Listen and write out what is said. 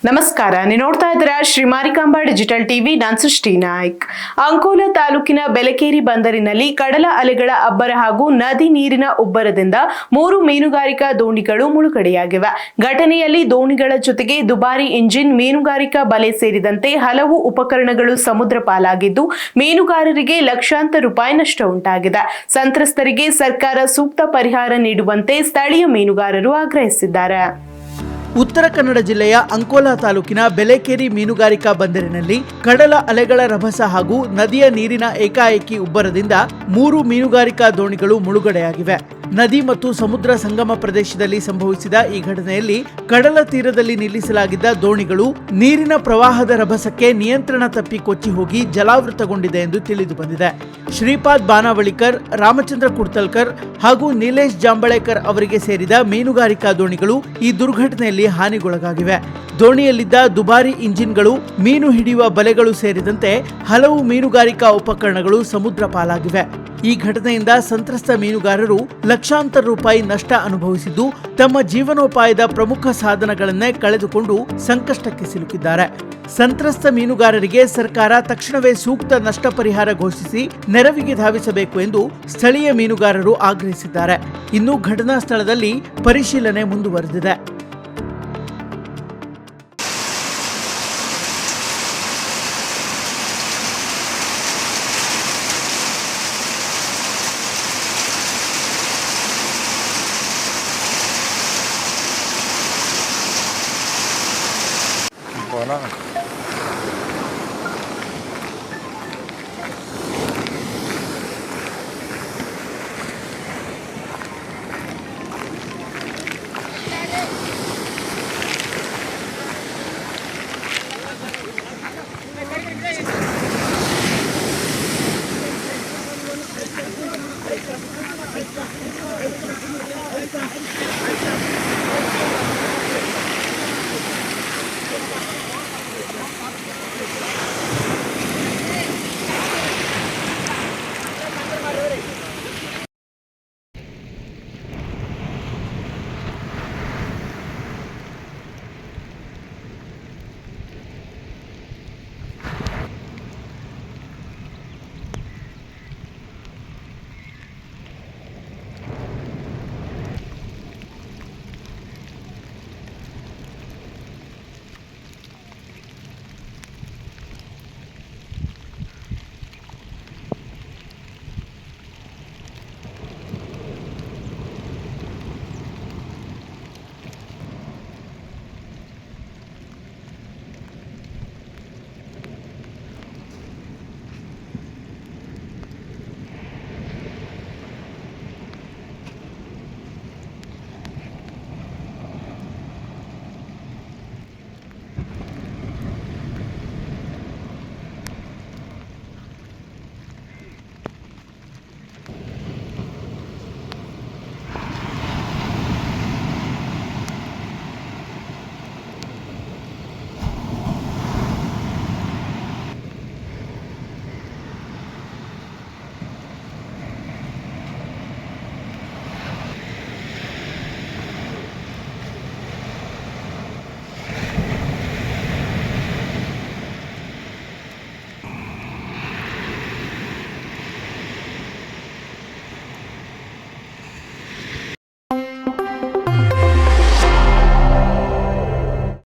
ನಮಸ್ಕಾರ, ನೀವು ನೋಡ್ತಾ ಇದ್ದೀರಾ ಶ್ರೀ ಮಾರಿಕಾಂಬಾ ಡಿಜಿಟಲ್ ಟಿವಿ. ನಾನು ಸೃಷ್ಟಿ ನಾಯ್ಕ್. ಅಂಕೋಲಾ ತಾಲೂಕಿನ ಬೆಲಕೇರಿ ಬಂದರಿನಲ್ಲಿ ಕಡಲ ಅಲೆಗಳ ಅಬ್ಬರ ಹಾಗೂ ನದಿ ನೀರಿನ ಉಬ್ಬರದಿಂದ 3 ಮೀನುಗಾರಿಕಾ ದೋಣಿಗಳು ಮುಳುಗಡೆಯಾಗಿವೆ. ಘಟನೆಯಲ್ಲಿ ದೋಣಿಗಳ ಜೊತೆಗೆ ದುಬಾರಿ ಇಂಜಿನ್, ಮೀನುಗಾರಿಕಾ ಬಲೆ ಸೇರಿದಂತೆ ಹಲವು ಉಪಕರಣಗಳು ಸಮುದ್ರ ಪಾಲಾಗಿದ್ದು, ಮೀನುಗಾರರಿಗೆ ಲಕ್ಷಾಂತರ ರೂಪಾಯಿ ನಷ್ಟ ಉಂಟಾಗಿದೆ. ಸಂತ್ರಸ್ತರಿಗೆ ಸರ್ಕಾರ ಸೂಕ್ತ ಪರಿಹಾರ ನೀಡುವಂತೆ ಸ್ಥಳೀಯ ಮೀನುಗಾರರು ಆಗ್ರಹಿಸಿದ್ದಾರೆ. ಉತ್ತರ ಕನ್ನಡ ಜಿಲ್ಲೆಯ ಅಂಕೋಲಾ ತಾಲೂಕಿನ ಬೆಲಕೇರಿ ಮೀನುಗಾರಿಕಾ ಬಂದರಿನಲ್ಲಿ ಕಡಲ ಅಲೆಗಳ ರಭಸ ಹಾಗೂ ನದಿಯ ನೀರಿನ ಏಕಾಏಕಿ ಉಬ್ಬರದಿಂದ 3 ಮೀನುಗಾರಿಕಾ ದೋಣಿಗಳು ಮುಳುಗಡೆಯಾಗಿವೆ. ನದಿ ಮತ್ತು ಸಮುದ್ರ ಸಂಗಮ ಪ್ರದೇಶದಲ್ಲಿ ಸಂಭವಿಸಿದ ಈ ಘಟನೆಯಲ್ಲಿ ಕಡಲ ತೀರದಲ್ಲಿ ನಿಲ್ಲಿಸಲಾಗಿದ್ದ ದೋಣಿಗಳು ನೀರಿನ ಪ್ರವಾಹದ ರಭಸಕ್ಕೆ ನಿಯಂತ್ರಣ ತಪ್ಪಿ ಕೊಚ್ಚಿ ಹೋಗಿ ಜಲಾವೃತಗೊಂಡಿದೆ ಎಂದು ತಿಳಿದು ಬಂದಿದೆ. ಶ್ರೀಪಾದ್ ಬಾನಾವಳಿಕರ್, ರಾಮಚಂದ್ರ ಕುಡ್ತಲ್ಕರ್ ಹಾಗೂ ನೀಲೇಶ್ ಜಾಂಬಳೇಕರ್ ಅವರಿಗೆ ಸೇರಿದ ಮೀನುಗಾರಿಕಾ ದೋಣಿಗಳು ಈ ದುರ್ಘಟನೆಯಲ್ಲಿ ಹಾನಿಗೊಳಗಾಗಿವೆ. ದೋಣಿಯಲ್ಲಿದ್ದ ದುಬಾರಿ ಇಂಜಿನ್ಗಳು, ಮೀನು ಹಿಡಿಯುವ ಬಲೆಗಳು ಸೇರಿದಂತೆ ಹಲವು ಮೀನುಗಾರಿಕಾ ಉಪಕರಣಗಳು ಸಮುದ್ರ ಪಾಲಾಗಿವೆ. ಈ ಘಟನೆಯಿಂದ ಸಂತ್ರಸ್ತ ಮೀನುಗಾರರು ಲಕ್ಷಾಂತರ ರೂಪಾಯಿ ನಷ್ಟ ಅನುಭವಿಸಿದ್ದು, ತಮ್ಮ ಜೀವನೋಪಾಯದ ಪ್ರಮುಖ ಸಾಧನಗಳನ್ನೇ ಕಳೆದುಕೊಂಡು ಸಂಕಷ್ಟಕ್ಕೆ ಸಿಲುಕಿದ್ದಾರೆ. ಸಂತ್ರಸ್ತ ಮೀನುಗಾರರಿಗೆ ಸರ್ಕಾರ ತಕ್ಷಣವೇ ಸೂಕ್ತ ನಷ್ಟ ಪರಿಹಾರ ಘೋಷಿಸಿ ನೆರವಿಗೆ ಧಾವಿಸಬೇಕು ಎಂದು ಸ್ಥಳೀಯ ಮೀನುಗಾರರು ಆಗ್ರಹಿಸಿದ್ದಾರೆ. ಇನ್ನು ಘಟನಾ ಸ್ಥಳದಲ್ಲಿ ಪರಿಶೀಲನೆ ಮುಂದುವರೆದಿದೆ. Voilà.